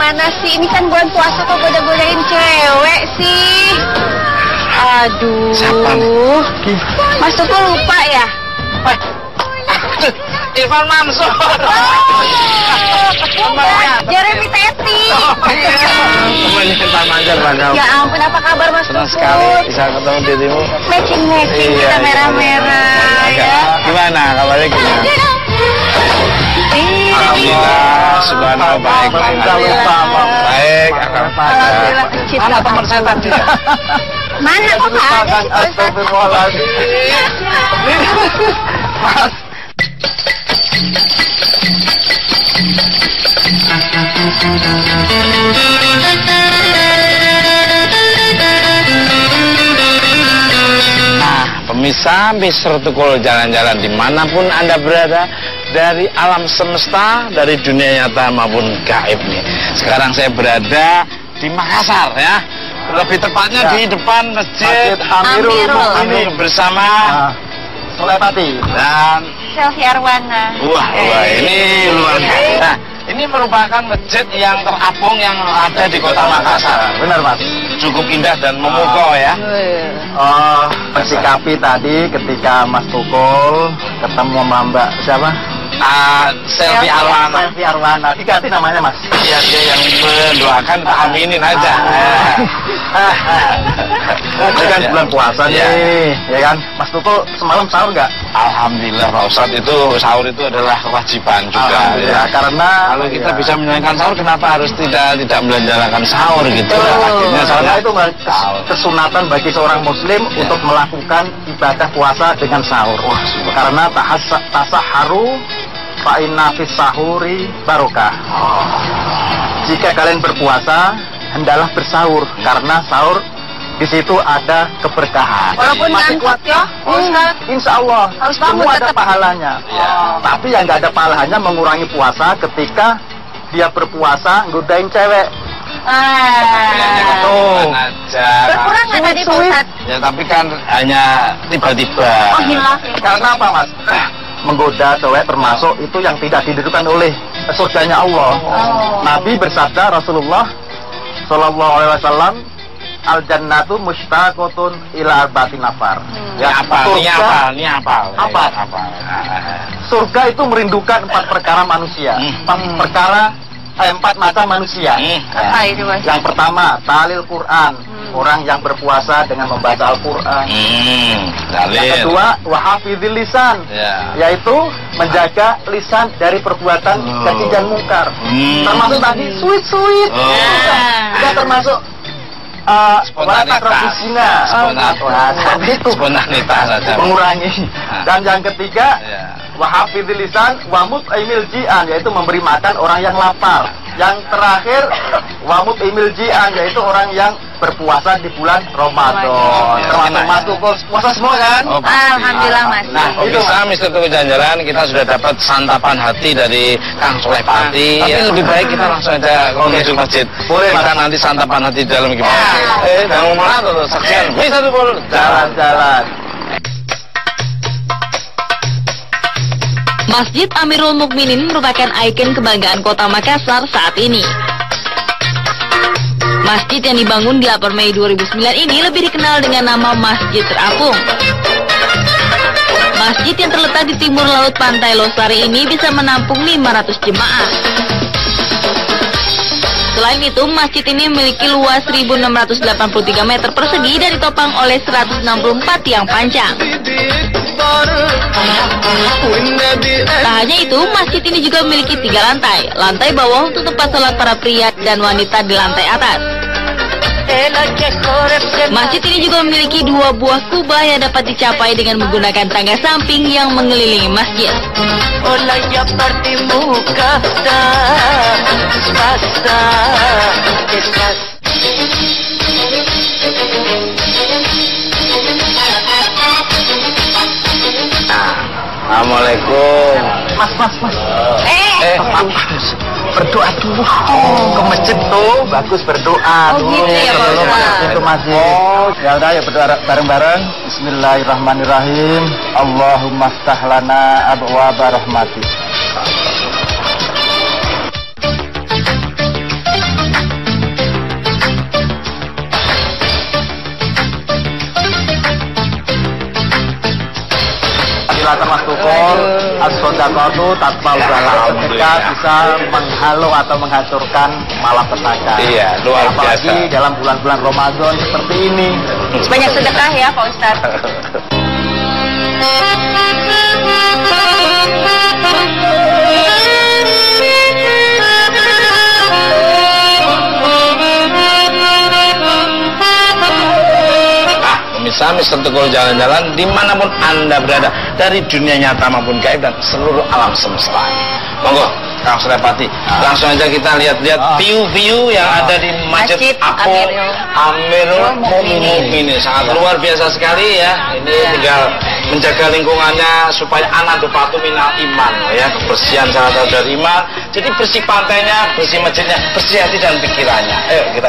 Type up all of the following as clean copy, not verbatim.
gimana sih? Ini kan bulan puasa kok goda-godain cewek sih. Aduh. Siapa? Mas Tukul lupa ya? Irfan Mansur. Jeremy Teti. Temannya Irfan Mansur, Bang. Ya ampun, apa kabar Mas Tukul? Senang sekali bisa ketemu dirimu. Matching kita merah-merah ya. Gimana kabarnya gimana? Alhamdullah, subhanallah baik. Baik, alhamdulillah kecil. Mana teman saya tadi? Mana kok nggak ada? Astagfirullahaladzim. Mas. Nah, pemirsa Mr. Tukul jalan-jalan dimanapun Anda berada, dari alam semesta, dari dunia nyata maupun gaib nih. Sekarang saya berada di Makassar ya, lebih tepatnya di depan Masjid Amirul Mukminin bersama Solepati dan Selvi Arwana. Wah, ini luar biasa. Nah, ini merupakan masjid yang terapung yang ada di kota Makassar. Benar, Mas. Cukup indah dan memukau ya. Persikapi tadi ketika Mas Tukul ketemu sama Mbak siapa? Selvi Arwana. Selvi Arwana. Diganti namanya, Mas. Iya, dia yang mendoakan, tak aminin aja. Ini kan bulan puasa nih, ya kan? Mas Tukul semalam sahur nggak? Alhamdulillah Pak Ustadz, itu sahur itu adalah kewajiban juga ya. Karena kalau kita bisa menjalankan sahur, kenapa harus tidak menjalankan sahur gitu? Akhirnya karena itu kesunatan bagi seorang muslim untuk melakukan ibadah puasa dengan sahur. Karena tasaharu fa inna fis sahuri barokah. Jika kalian berpuasa, hendaklah bersahur karena sahur di situ ada keberkahan. Walaupun ngantuk ya, insya Allah harus semua ada pahalanya. Tapi yang nggak ada pahalanya mengurangi puasa ketika dia berpuasa godain cewek. Berkurang nggak tadi Pak Ustadz? Ya tapi kan hanya tiba-tiba. Oh hilang. Karena apa, Mas? Menggoda cewek termasuk itu yang tidak didudukan oleh surganya Allah. Nabi bersabda, Rasulullah Sallallahu Alaihi Wasallam, al jannatu mustaqotun ila arba'ati nafar. Ya apa? Ini apa? Surga itu merindukan 4 perkara manusia. 4 macam manusia. Apa itu, Mas? Yang pertama, talil Quran. Orang yang berpuasa dengan membaca Al-Quran. Yang kedua, wahafidhil lisan, yaitu menjaga lisan dari perbuatan keji dan mungkar. Termasuk tadi sweet. Juga termasuk spontanitas saja. Mengurangi. Dan yang ketiga, wahafidhil lisan wamut aimil ji'an, yaitu memberi makan orang yang lapar. Yang terakhir, wamut aimil ji'an, yaitu orang yang berpuasa di bulan Ramadan. Termasuk Mas Tukul puasa semua kan? Alhamdulillah, Mas. Nah, bisa Mr. Tukul jalan-jalan, kita sudah dapat santapan hati dari Kang Solepati. Tapi lebih baik kita langsung aja menuju masjid. Boleh, kita nanti santapan hati di dalam gimana? Jangan mana tuh, saksian Mr. Tukul jalan-jalan. Masjid Amirul Mukminin merupakan ikon kebanggaan kota Makassar saat ini. Masjid yang dibangun di 8 Mei 2009 ini lebih dikenal dengan nama Masjid Terapung. Masjid yang terletak di timur laut pantai Losari ini bisa menampung 500 jemaah. Selain itu, masjid ini memiliki luas 1.683 meter persegi dan ditopang oleh 164 tiang panjang. Tak hanya itu, masjid ini juga memiliki 3 lantai. Lantai bawah untuk tempat sholat para pria dan wanita di lantai atas. Masjid ini juga memiliki 2 buah kubah yang dapat dicapai dengan menggunakan tangga samping yang mengelilingi masjid. Assalamualaikum. Mas. Berdoa dulu. Ke masjid tuh bagus berdoa. Gitu ya, Pak Ustaz. Itu masjid. Ya udah ya berdoa bareng-bareng. Bismillahirrahmanirrahim. Allahumma ftah lana abwaaba rahmatik. silakan Mas Tukul. As-sodaqatu tatfa'ul bala. Mereka bisa menghalau atau menghancurkan malapetaka. Iya, luar biasa. Apalagi dalam bulan-bulan Ramadan seperti ini. Banyak sedekah ya Pak Ustadz. Pemirsa Mr. Tukul jalan-jalan dimanapun Anda berada, dari dunia nyata maupun gaib dan seluruh alam semesta. Monggo Kang Surapati, langsung aja kita lihat-lihat view-view yang ada di Masjid Amirul Mukminin. Sangat luar biasa sekali ya. Ini tinggal menjaga lingkungannya supaya anak tupatu minal iman ya. Kebersihan salah satu dari iman. Jadi bersih pantainya, bersih masjidnya, bersih hati dan pikirannya. Ayo kita.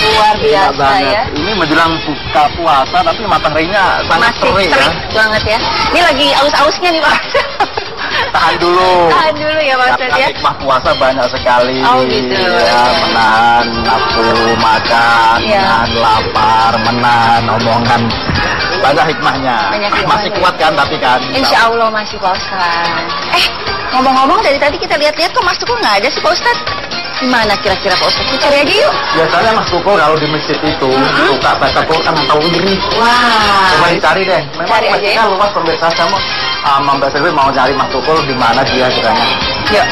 Luar biasa ya. Ini menjelang buka puasa tapi mataharinya sangat Masih terik ya. terik banget ya. Ini lagi aus-ausnya nih Pak. Tahan dulu. Tahan dulu ya Pak Ustadz ya. Hikmah puasa banyak sekali. Oh gitu. Ya, menahan nafsu makan, menahan lapar, menahan omongan. Banyak hikmahnya. Banyak hikmahnya. Masih kuat kan tapi kan. Insya Allah masih Pak Ustadz. Ngomong-ngomong dari tadi kita lihat-lihat kok Mas Tukul nggak ada sih Pak Ustadz. Gimana kira-kira Pak Ustadz? Kita cari aja yuk. Biasanya Mas Tukul kalau di masjid itu suka baca Quran atau wirid. Wah. Coba dicari deh. Memang Cari aja masjidnya ya. luas pemirsa, kamu Mbak Selvi mau cari Mas Tukul di mana dia kiranya. Yuk.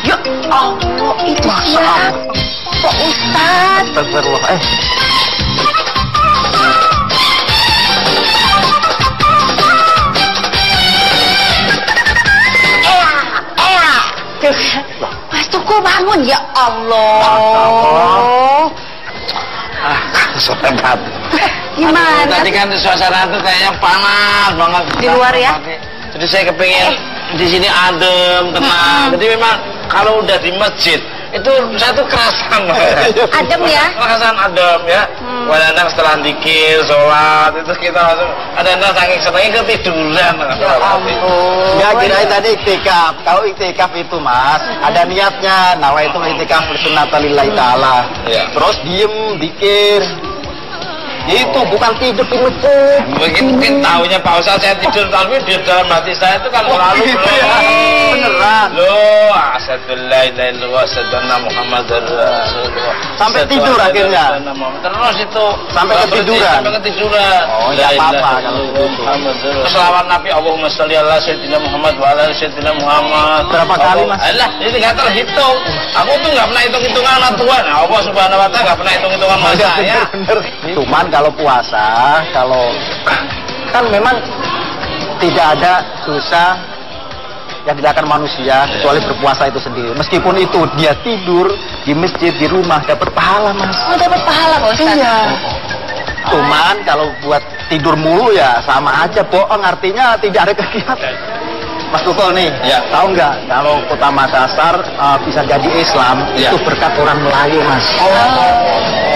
Ya Allah, itu siapa? Pak Ustadz. Astagfirullah. Tuh, Mas Tukul bangun ya Allah. Sobat. Gimana? Tadi kan suasana itu kayaknya panas banget Di luar ya? Jadi saya kepingin di sini adem, tenang. Jadi memang kalau udah di masjid itu saya tuh kerasan. Adem ya? Kerasan adem ya. Kadang setelah dikir, sholat itu kita langsung kadang saking senangnya ketiduran. Ya ampun. Ya kirain tadi iktikaf. Kalau iktikaf itu Mas, ada niatnya. Nawaitu iktikaf sunnatan lillahi ta'ala. Iya. Terus diem, dikir. Itu bukan tidur di masjid. Mungkin tahunya Pak Ustadz saya tidur, tapi di dalam hati saya itu kan selalu Beneran. Loh, asyhadu la ilaha illallah, asyhadu anna Muhammadar Rasulullah. Sampai tidur akhirnya. Terus itu Sampai ketiduran. Sampai ketiduran. Oh, enggak apa-apa kalau itu. Terus lawan Nabi Allahumma sholli ala sayyidina Muhammad wa ala sayyidina Muhammad. Berapa kali, Mas? Alah, ini enggak terhitung. Aku tuh enggak pernah hitung-hitungan sama Tuhan. Allah Subhanahu wa taala enggak pernah hitung-hitungan sama saya. Bener. Cuman kalau puasa, kalau kan memang tidak ada dosa yang dilakukan manusia kecuali berpuasa itu sendiri. Meskipun itu dia tidur di masjid, di rumah, dapat pahala Mas. Oh, dapat pahala Pak Ustadz. Iya. Cuman kalau buat tidur mulu ya sama aja bohong, artinya tidak ada kegiatan. Mas Tukul nih, Ya. tahu nggak kalau Kota Makassar bisa jadi Islam Ya. itu berkat orang Melayu Mas.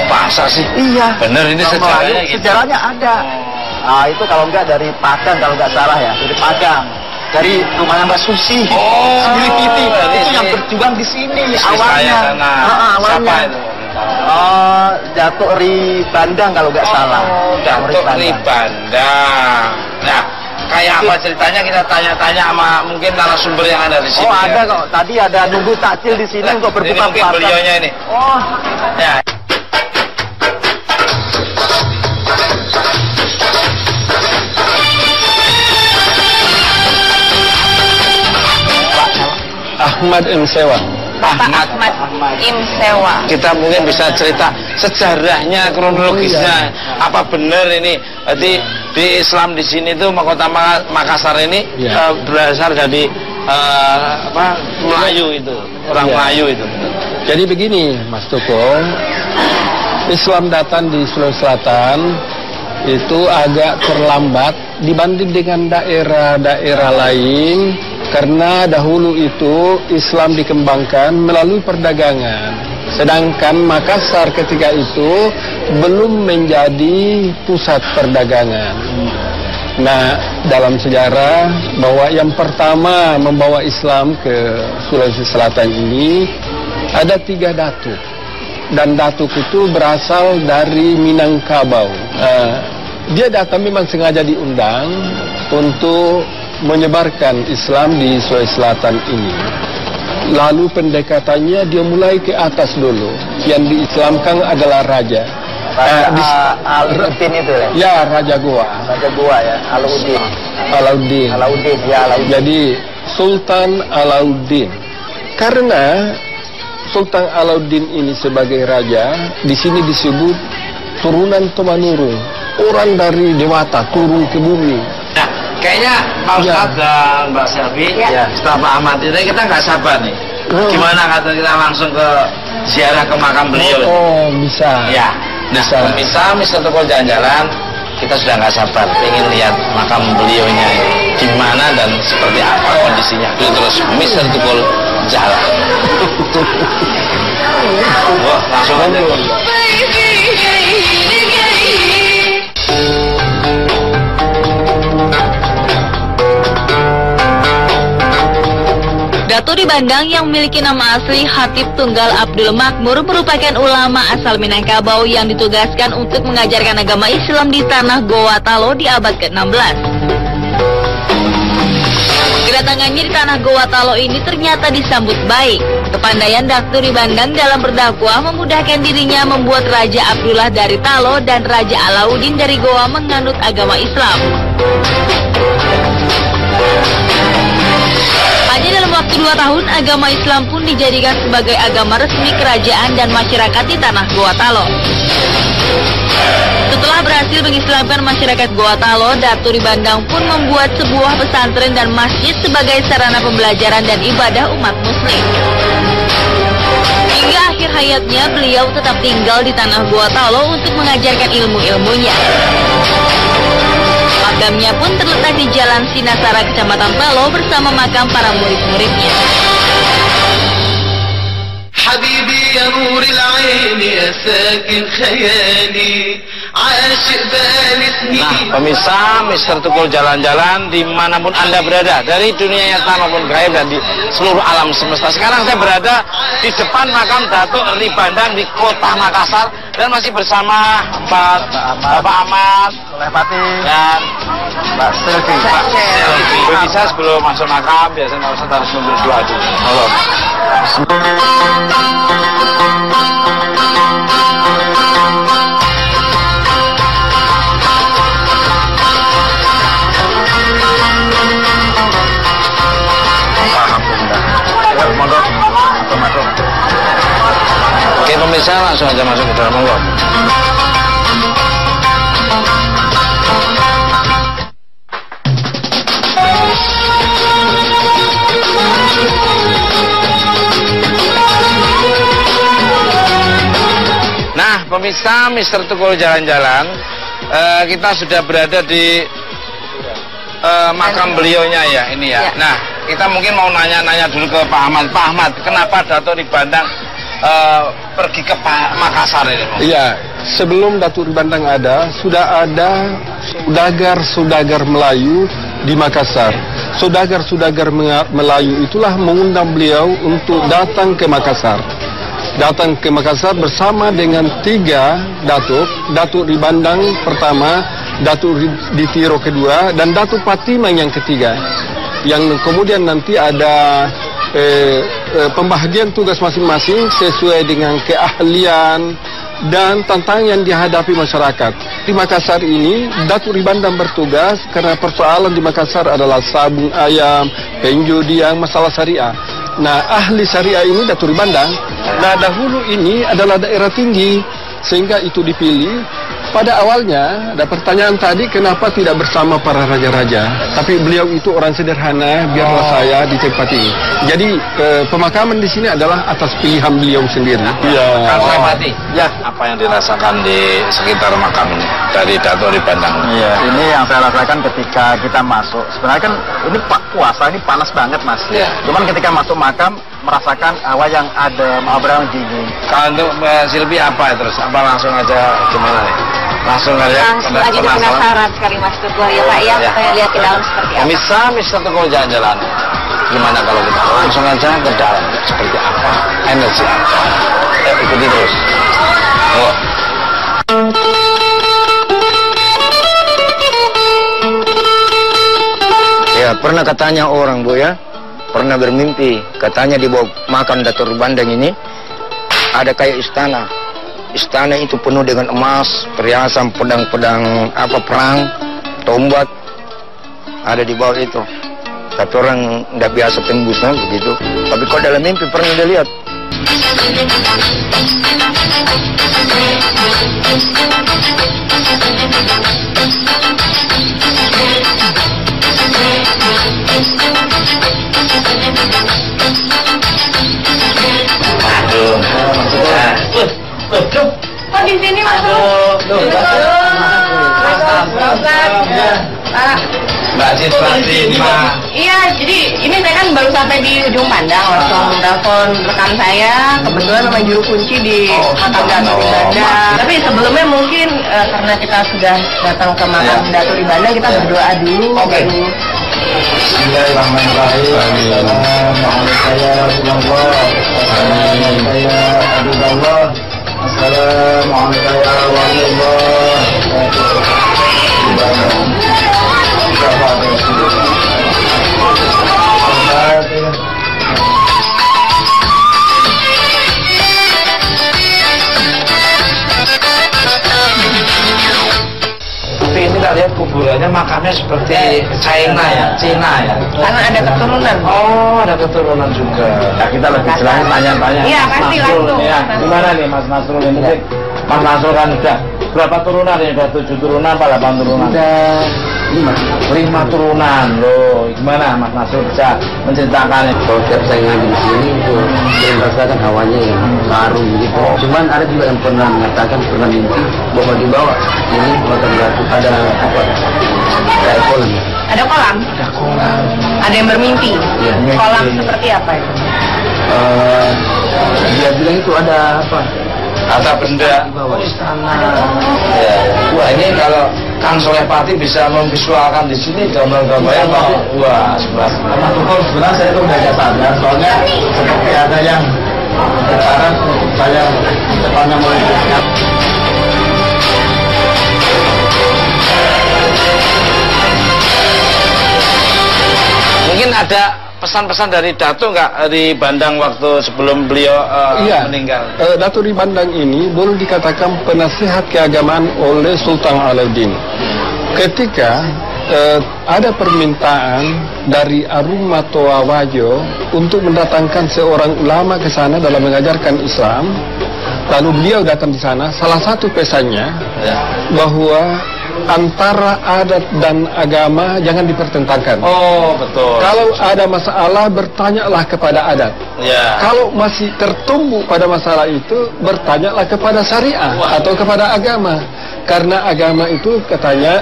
Masa sih? Iya. Bener ini Orang sejarahnya Melayu, gitu. sejarahnya ada. Nah itu kalau nggak dari Padang kalau nggak salah ya, dari Padang. Dari rumahnya Mbak Susi. Oh, Sendiri Kiti. dari Itu yang sini. berjuang di sini Istri awalnya. saya sana. Awalnya. Siapa itu? Datuk Ri Bandang kalau nggak salah. Datuk Ri Bandang. Nah, kayak apa ceritanya kita tanya-tanya sama mungkin narasumber yang ada di sini. Oh ada ya. kok. Tadi ada nunggu takjil di sini untuk Ini berbuka mungkin puasa. beliaunya ini. Oh, Ya. Ahmad M. Sewa. Bapak Ahmad Im Sewa. Kita mungkin bisa cerita sejarahnya, kronologisnya. Apa benar ini? Berarti di Islam di sini tuh Kota Makassar ini Ya. berasal dari Melayu itu, orang Ya. Melayu itu. Jadi begini, Mas Tukul, Islam datang di Sulawesi Selatan itu agak terlambat dibanding dengan daerah-daerah lain Karena dahulu itu Islam dikembangkan melalui perdagangan. Sedangkan Makassar ketika itu belum menjadi pusat perdagangan. Nah, dalam sejarah bahwa yang pertama membawa Islam ke Sulawesi Selatan ini ada 3 datuk. Dan datuk itu berasal dari Minangkabau. Dia datang memang sengaja diundang untuk menyebarkan Islam di Sulawesi Selatan ini. Lalu pendekatannya dia mulai ke atas dulu. Yang diislamkan adalah raja. Alauddin itu ya? Ya, Raja Goa. Raja Goa ya, Alauddin. Alauddin. Ya, Alauddin. Jadi Sultan Alauddin. Karena Sultan Alauddin ini sebagai raja, di sini disebut turunan Tomanurung. Orang dari Dewata turun ke bumi. Nah, kayaknya Pak Ustadz dan Mbak Selvi, setelah Pak Ahmad ini kita nggak sabar nih. Gimana kata kita langsung ke ziarah ke makam beliau? Oh, bisa. Ya. Nah, bisa Mr. Tukul jalan-jalan, kita sudah nggak sabar, ingin lihat makam beliaunya di mana dan seperti apa kondisinya. Terus Mr. Tukul jalan. Wah, langsung aja. Datuk Dibandang yang memiliki nama asli Hatib Tunggal Abdul Makmur merupakan ulama asal Minangkabau yang ditugaskan untuk mengajarkan agama Islam di tanah Goa Talo di abad ke-16. Kedatangannya di tanah Goa Talo ini ternyata disambut baik. Kepandaian Datuk Dibandang dalam berdakwah memudahkan dirinya membuat Raja Abdullah dari Talo dan Raja Alauddin dari Goa menganut agama Islam. Hanya dalam waktu 2 tahun, agama Islam pun dijadikan sebagai agama resmi kerajaan dan masyarakat di tanah Goa Talo. Setelah berhasil mengislamkan masyarakat Goa Talo, Datuk Dibandang pun membuat sebuah pesantren dan masjid sebagai sarana pembelajaran dan ibadah umat muslim. Hingga akhir hayatnya, beliau tetap tinggal di tanah Goa Talo untuk mengajarkan ilmu-ilmunya. Makamnya pun terletak di Jalan Sinasara, Kecamatan Talo bersama makam para murid-muridnya. Habibi ya nuril aini ya sakin khayali asyik bali snin. Nah, pemirsa Mr. Tukul jalan-jalan dimanapun Anda berada, dari dunia nyata maupun gaib dan di seluruh alam semesta. Sekarang saya berada di depan makam Datuk Dibandang di Kota Makassar dan masih bersama Bapak Ahmad, Lepati dan Mbak Selvi. Bisa sebelum masuk makam biasanya Ustaz harus memberi doa dulu. Halo. Oke pemirsa, langsung aja masuk ke dalam monggo. Nah pemirsa Mr. Tukul jalan-jalan, kita sudah berada di makam beliaunya ya ini ya. Nah kita mungkin mau nanya-nanya dulu ke Pak Ahmad. Pak Ahmad, kenapa Datuk Dibandang pergi ke Makassar ini? Iya, sebelum Datuk Dibandang ada, sudah ada saudagar-saudagar Melayu di Makassar. Saudagar-saudagar Melayu itulah mengundang beliau untuk datang ke Makassar. Datang ke Makassar bersama dengan 3 datuk. Datuk Dibandang pertama, Datuk Ditiro kedua, dan Datuk Patimang yang ketiga. Yang kemudian nanti ada pembahagian tugas masing-masing sesuai dengan keahlian dan tantangan yang dihadapi masyarakat. Di Makassar ini, Datuk Dibandang bertugas karena persoalan di Makassar adalah sabung ayam, penjudian, masalah syariah. Nah, ahli syariah ini Datuk Dibandang. Nah, dahulu ini adalah daerah tinggi, sehingga itu dipilih pada awalnya ada pertanyaan tadi kenapa tidak bersama para raja-raja, tapi beliau itu orang sederhana, biarlah saya di tempat ini. Jadi pemakaman di sini adalah atas pilihan beliau sendiri. Iya. Ya. Apa yang dirasakan di sekitar makam ini dari Datuk Ri Bandang? Iya, ini yang saya rasakan ketika kita masuk. Sebenarnya kan ini puasa ini panas banget, Mas. Iya. Cuman ketika masuk makam merasakan hawa yang adem, hawa yang dingin. Kalau untuk Silvi apa ya terus? Apa langsung aja gimana nih? Langsung aja. Langsung aja penasaran sekali Mas Tukul ya Pak ya. Pengen lihat ke dalam seperti apa. Bisa Mister Tukul jalan-jalan. Gimana kalau kita langsung aja ke dalam? Seperti apa? Energi apa? Ikuti terus. Oh. Ya, pernah katanya orang, Bu ya. Pernah bermimpi, katanya di bawah makam Datuk Ri Bandang ini ada kayak istana. Istana itu penuh dengan emas, perhiasan, pedang-pedang perang, tombak ada di bawah itu. Tapi orang tidak biasa tembusnya begitu. Tapi kok dalam mimpi pernah dia lihat. Oh di sini masuk. Mbak Citra Prima. Iya, jadi ini saya kan baru sampai di ujung pandang, langsung telepon rekan saya, kebetulan memang juru kunci di makam Datuk Ri Bandang. Tapi sebelumnya mungkin karena kita sudah datang ke makam Datuk Ri Bandang, kita berdoa dulu. Oke. Tapi ini tak lihat kuburannya makamnya seperti China ya. Karena ada keturunan. Oh, ada keturunan juga. Nah, kita lebih selain tanya-tanya. Iya, pasti langsung. Ya, gimana nih Mas Nasrul ini? Mas Nasrul kan udah berapa turunan ini? Udah 7 turunan apa 8 turunan? Udah 5 turunan loh. Gimana Mas Nasrul bisa menceritakan? Kalau setiap saya ngambil di sini itu saya merasakan hawanya yang harum gitu. Cuman ada juga yang pernah mengatakan, pernah mimpi bahwa di bawah ini makam Datuk ada kayak kolam. Ada kolam? Ada kolam. Ada yang bermimpi? Iya. Kolam seperti apa itu? Dia bilang itu ada Ada benda. di bawah istana. Ya. Wah, ini kalau Kang Solepati bisa memvisualkan di sini gambar-gambarnya, wah, Sebenarnya saya itu udah gak sadar, soalnya seperti ada yang sekarang saya depannya melihatnya. mungkin ada pesan-pesan dari Datuk nggak di Bandang waktu sebelum beliau meninggal? Datuk Ri Bandang ini boleh dikatakan penasihat keagamaan oleh Sultan Alauddin. Ketika ada permintaan dari Arumatoa Wajo untuk mendatangkan seorang ulama ke sana dalam mengajarkan Islam, lalu beliau datang di sana. Salah satu pesannya bahwa antara adat dan agama jangan dipertentangkan. Oh, betul. Kalau ada masalah, bertanyalah kepada adat. Ya. Kalau masih tertumbuh pada masalah itu, bertanyalah kepada syariah atau kepada agama. Karena agama itu katanya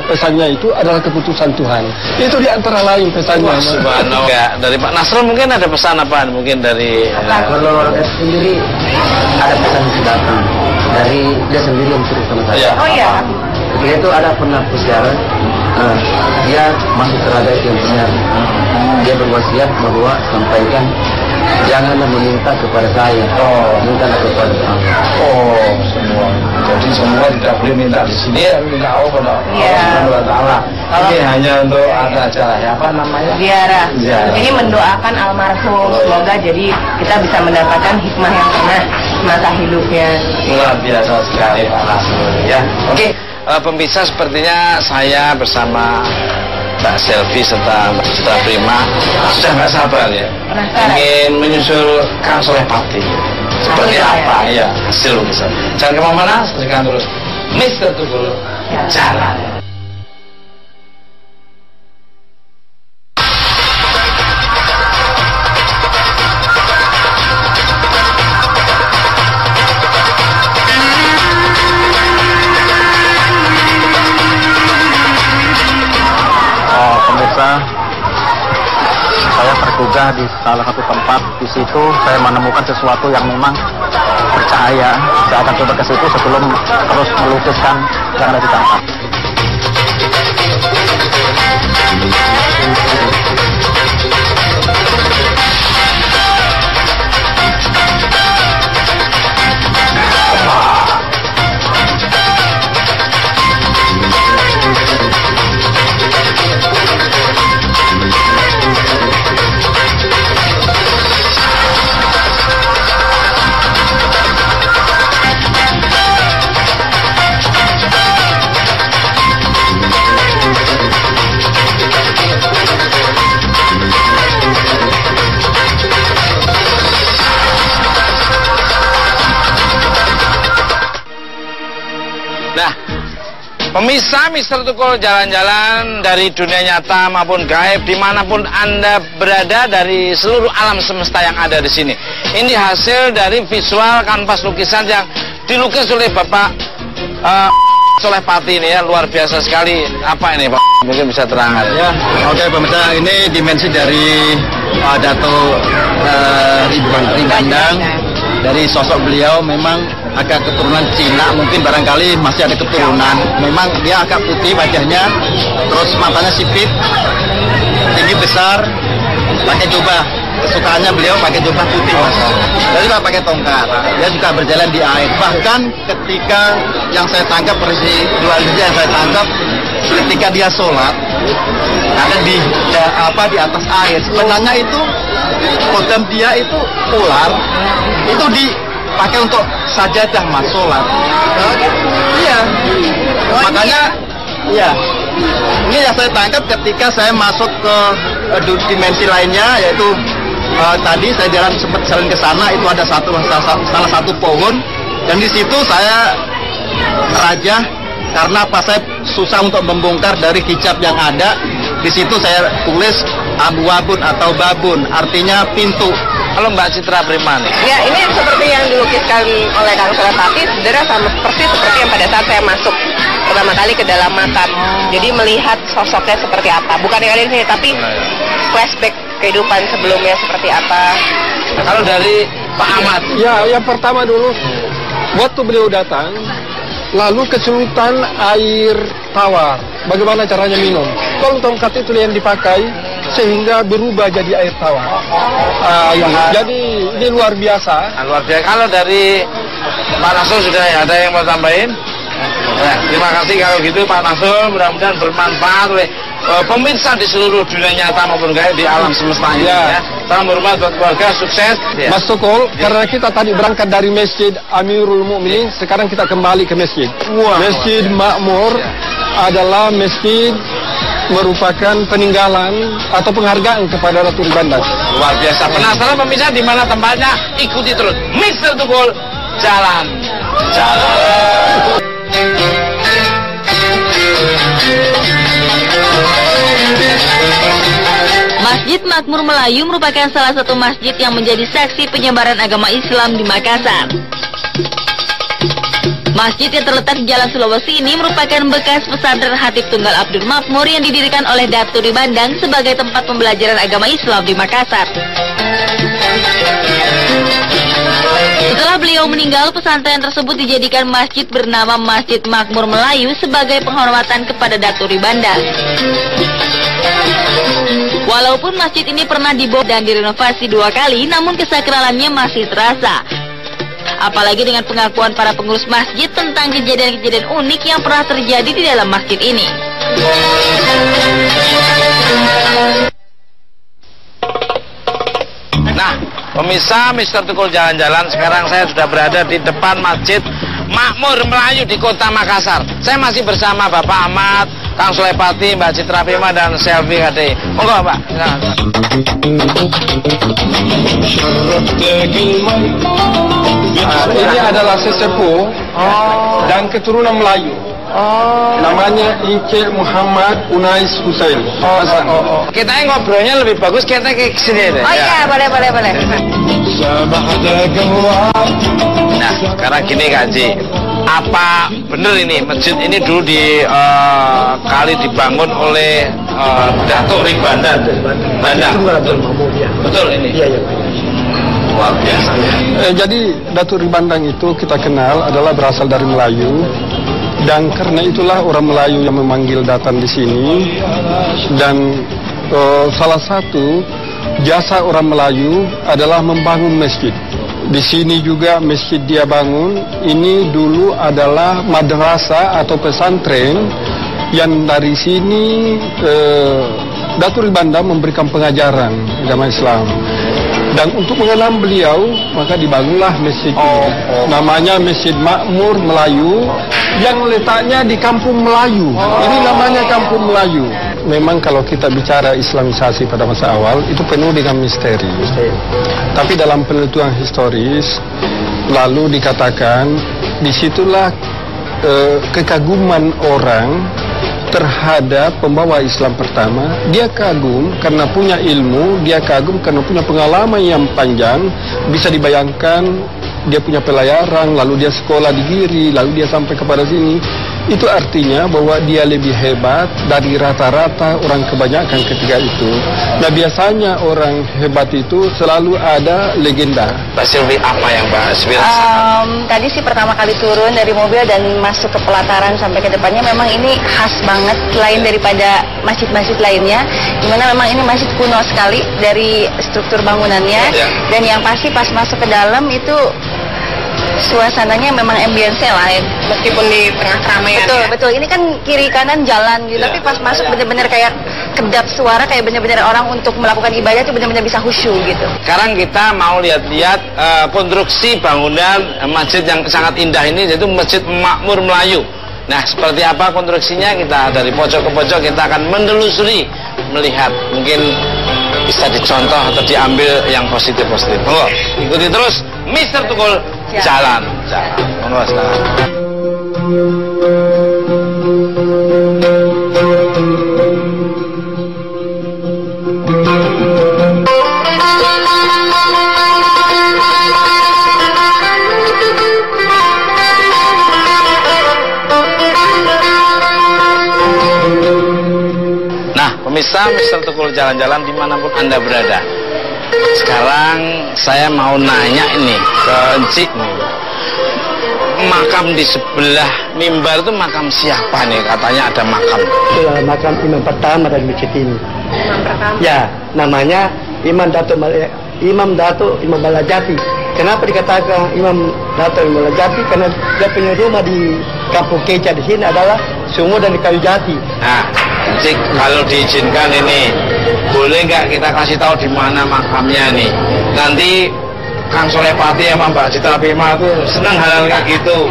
pesannya itu adalah keputusan Tuhan. Itu di antara lain pesannya. Subhanallah. Ya, dari Pak Nasrul mungkin ada pesan apa? Mungkin dari Kalau sendiri ada pesan yang datang dari dia sendiri yang suruh sama saya. Oh iya. Ketika itu ada pernah bersiaran, dia masuk ke raga itu yang benar. Dia berwasiat bahwa sampaikan janganlah meminta kepada saya, mintalah kepada Allah. Oh, semua. Jadi semua tidak boleh minta di sini, tapi minta Allah kepada Allah Subhanahu wa Ta'ala. Ini hanya untuk ada acara apa namanya? Ziarah. Ziarah. Ini mendoakan almarhum, semoga jadi kita bisa mendapatkan hikmah yang pernah semasa hidupnya. Luar biasa sekali Pak Nasrul ya. Oke, pemirsa sepertinya saya bersama Mbak Selvi serta Mbak Citra Prima sudah nggak sabar ya, ingin menyusul Kang Solepati seperti apa ya hasil lukisan. Jangan kemana-mana, saksikan terus Mr. Tukul Jalan. Pemirsa, saya tergugah di salah satu tempat. Di situ saya menemukan sesuatu yang memang bercahaya. Saya akan coba ke situ sebelum terus melukiskan yang ada di tempat. Nah, pemirsa Mr. Tukul Jalan-Jalan dari dunia nyata maupun gaib dimanapun Anda berada dari seluruh alam semesta yang ada di sini. Ini hasil dari visual kanvas lukisan yang dilukis oleh Bapak Soleh Pati ini ya, luar biasa sekali. Apa ini Pak? Mungkin bisa terangkan. Ya, oke pemirsa, ini dimensi dari Dato Ribandang. Dari sosok beliau memang agak keturunan Cina, mungkin barangkali masih ada keturunan. Memang dia agak putih wajahnya, terus matanya sipit, tinggi besar, pakai jubah. Kesukaannya beliau pakai jubah putih, Mas. Jadi nggak pakai tongkat. Dia suka berjalan di air. Bahkan ketika yang saya tangkap yang saya tangkap ketika dia sholat ada di atas air. Sebenarnya itu kodam dia itu ular, itu dipakai untuk sajadah Mas, sholat. Iya. Makanya iya. Ini yang saya tangkap ketika saya masuk ke dimensi lainnya, yaitu tadi saya sempat jalan ke sana, itu ada salah satu pohon, dan di situ saya rajah karena saya susah untuk membongkar dari hijab yang ada. Di situ saya tulis abwabun atau babun, artinya pintu. Kalau Mbak Citra Primani. Ya, ini seperti yang dilukiskan oleh Kang Soleh Pati, sebenarnya sama persis seperti yang pada saat saya masuk pertama kali ke dalam makam. Jadi melihat sosoknya seperti apa, bukan yang ada di sini, tapi flashback kehidupan sebelumnya seperti apa. Kalau dari Pak Ahmad. Ya, yang pertama dulu, waktu beliau datang, lalu kesulitan air tawar. Bagaimana caranya minum? Kalau tongkat itu yang dipakai sehingga berubah jadi air tawar. Jadi ini luar biasa. Luar biasa. Kalau dari Pak Nasul sudah ada yang mau tambahin? Ya, terima kasih kalau gitu Pak Nasul. Mudah-mudahan bermanfaat oleh pemirsa di seluruh dunia nyata maupun gaib di alam semesta ini. Ya. Salam hormat buat keluarga, sukses. Ya. Mas Tukul, karena kita tadi berangkat dari Masjid Amirul Mukminin, sekarang kita kembali ke masjid. Masjid Makmur adalah masjid merupakan peninggalan atau penghargaan kepada Ratu Ribandang. Luar biasa. Penasaran pemirsa di mana tempatnya? Ikuti terus Mr. Tukul Jalan. Masjid Makmur Melayu merupakan salah satu masjid yang menjadi saksi penyebaran agama Islam di Makassar. Masjid yang terletak di Jalan Sulawesi ini merupakan bekas pesantren Hatib Tunggal Abdul Makmur yang didirikan oleh Datu Ribandang sebagai tempat pembelajaran agama Islam di Makassar. Setelah beliau meninggal, pesantren tersebut dijadikan masjid bernama Masjid Makmur Melayu sebagai penghormatan kepada Datu Ribandang. Walaupun masjid ini pernah dibom dan direnovasi 2 kali, namun kesakralannya masih terasa. Apalagi dengan pengakuan para pengurus masjid tentang kejadian-kejadian unik yang pernah terjadi di dalam masjid ini. Nah, pemirsa Mr. Tukul Jalan-Jalan, sekarang saya sudah berada di depan Masjid Makmur Melayu di Kota Makassar. Saya masih bersama Bapak Ahmad, Kang Soleh Pati, Mbak Citra Prima, dan Selvi KDI. Monggo Pak. Silakan. Ini adalah sesepuh dan keturunan Melayu. Namanya Ince Muhammad Unais Hussein Hasan. Kita ngobrolnya lebih bagus kita ke sini deh. Oh iya, boleh. Nah, sekarang gini Kak Ji, apa bener ini masjid ini dulu kali dibangun oleh Datuk Ribandang? Betul ini. Iya. Luar biasa. Jadi Datuk Ribandang itu kita kenal adalah berasal dari Melayu. Dan karena itulah orang Melayu yang memanggil datang di sini. Dan salah satu jasa orang Melayu adalah membangun masjid. Di sini juga masjid dia bangun. Ini dulu adalah madrasah atau pesantren yang dari sini Datuk Ribandang memberikan pengajaran agama Islam. Dan untuk mengenang beliau, maka dibangunlah masjid ini. Namanya Masjid Makmur Melayu, yang letaknya di Kampung Melayu. Ini namanya Kampung Melayu. Memang kalau kita bicara Islamisasi pada masa awal, itu penuh dengan misteri. Tapi dalam penelitian historis, lalu dikatakan, disitulah kekaguman orang terhadap pembawa Islam pertama. Dia kagum karena punya ilmu, dia kagum karena punya pengalaman yang panjang. Bisa dibayangkan dia punya pelayaran, lalu dia sekolah di Giri, lalu dia sampai kepada sini. Itu artinya bahwa dia lebih hebat dari rata-rata orang kebanyakan ketika itu. Nah, biasanya orang hebat itu selalu ada legenda. Mbak Silvi, apa yang Mbak Silvi Tadi sih pertama kali turun dari mobil dan masuk ke pelataran sampai ke depannya, memang ini khas banget lain daripada masjid-masjid lainnya, dimana memang ini masjid kuno sekali dari struktur bangunannya. Dan yang pasti pas masuk ke dalam itu suasananya memang ambience lah ya, meskipun di tengah keramaian. Betul. Ini kan kiri kanan jalan gitu, tapi pas masuk bener-bener kayak kedap suara, kayak bener-bener orang untuk melakukan ibadah itu bener-bener bisa khusyuk gitu. Sekarang kita mau lihat-lihat konstruksi bangunan masjid yang sangat indah ini, yaitu Masjid Makmur Melayu. Nah, seperti apa konstruksinya, kita dari pojok ke pojok kita akan menelusuri, melihat mungkin bisa dicontoh atau diambil yang positif-positif. Ikuti terus Mr. Tukul Jalan. Nah, pemirsa Mr. Tukul Jalan-Jalan dimanapun Anda berada. Sekarang saya mau nanya ini ke Encik nih. Makam di sebelah mimbar itu makam siapa nih? Katanya ada makam. Itulah makam imam pertama dari masjid ini. Imam pertama? Ya, namanya Imam Datuk Imam Balajati. Kenapa dikatakan Imam Datuk Imam Balajati? Karena dia punya rumah di Kampung Keca di sini adalah Sumur dan di Kayu Jati. Nah, Encik, kalau diizinkan ini, boleh nggak kita kasih tahu di mana makamnya nih? Nanti Kang Solepati sama Mbak Citra Bima tuh senang hal-hal kayak gitu.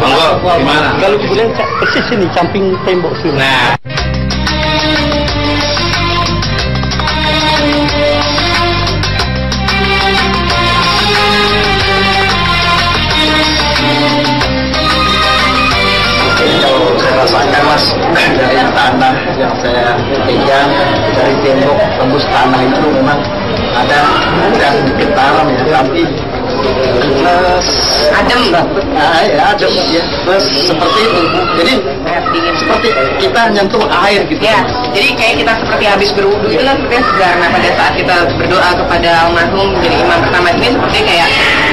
Monggo, gimana? Kalau boleh persis sini, samping tembok sini. Nah. Rasakan mas, dari tanah yang saya pegang, dari tembok tembus tanah itu memang ada bukan getaran ya, tapi adem, adem ya, terus seperti itu. Jadi seperti kita nyentuh air gitu ya. Jadi kayak kita seperti habis berwudu itu kan seperti segar. Nah, pada saat kita berdoa kepada almarhum jadi imam pertama ini seperti kayak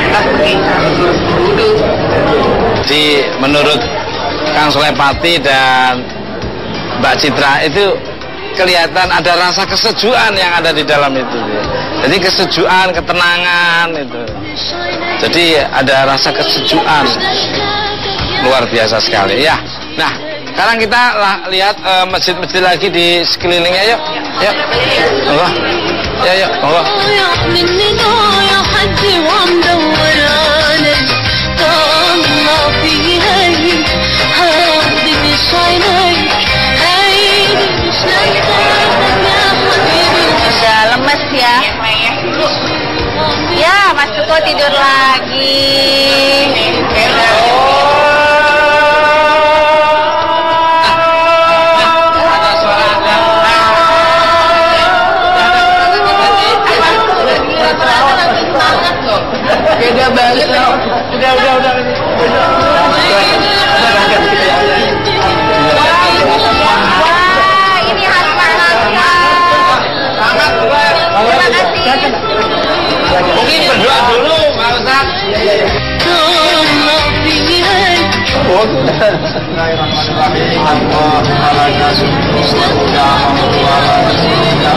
kita seperti habis berwudu. Jadi menurut Kang Solepati dan Mbak Citra itu kelihatan ada rasa kesejukan yang ada di dalam itu. Jadi kesejukan, ketenangan itu. Jadi ada rasa kesejukan luar biasa sekali ya. Nah, sekarang kita lihat masjid-masjid lagi di sekelilingnya yuk. Yuk. Monggo. Ya, yuk, monggo. Udah lemes ya. Ya. Bismillahirrahmanirrahim. Allahumma laka syukru ya Allah ya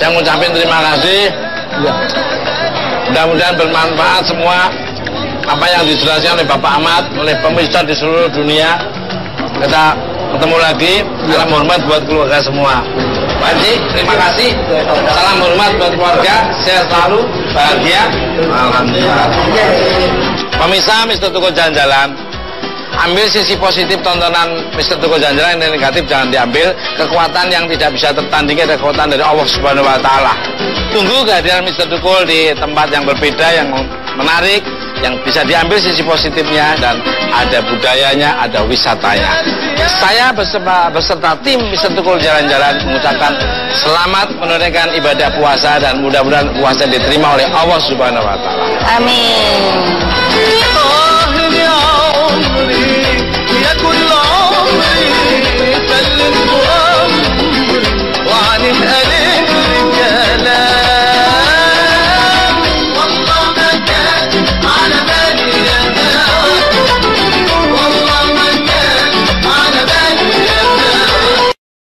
Saya ngucapin terima kasih. Ya. Mudah-mudahan bermanfaat semua apa yang dijelaskan oleh Bapak Ahmad, oleh pemirsa di seluruh dunia. Kita ketemu lagi. Salam hormat buat keluarga semua. Pak Haji, terima kasih. Salam hormat buat keluarga. Sehat selalu, bahagia. Alhamdulillah. Pemirsa Mr. Tuko Jalan-Jalan, ambil sisi positif tontonan Mr. Tuko Jalan-Jalan, yang negatif jangan diambil. Kekuatan yang tidak bisa tertandingi adalah kekuatan dari Allah Subhanahu wa Ta'ala. Tunggu kehadiran Mr. Tuko di tempat yang berbeda, yang menarik, yang bisa diambil sisi positifnya, dan ada budayanya, ada wisatanya. Saya beserta tim Mr. Tuko Jalan-Jalan mengucapkan selamat menunaikan ibadah puasa, dan mudah-mudahan puasa diterima oleh Allah Subhanahu wa Ta'ala. Amin.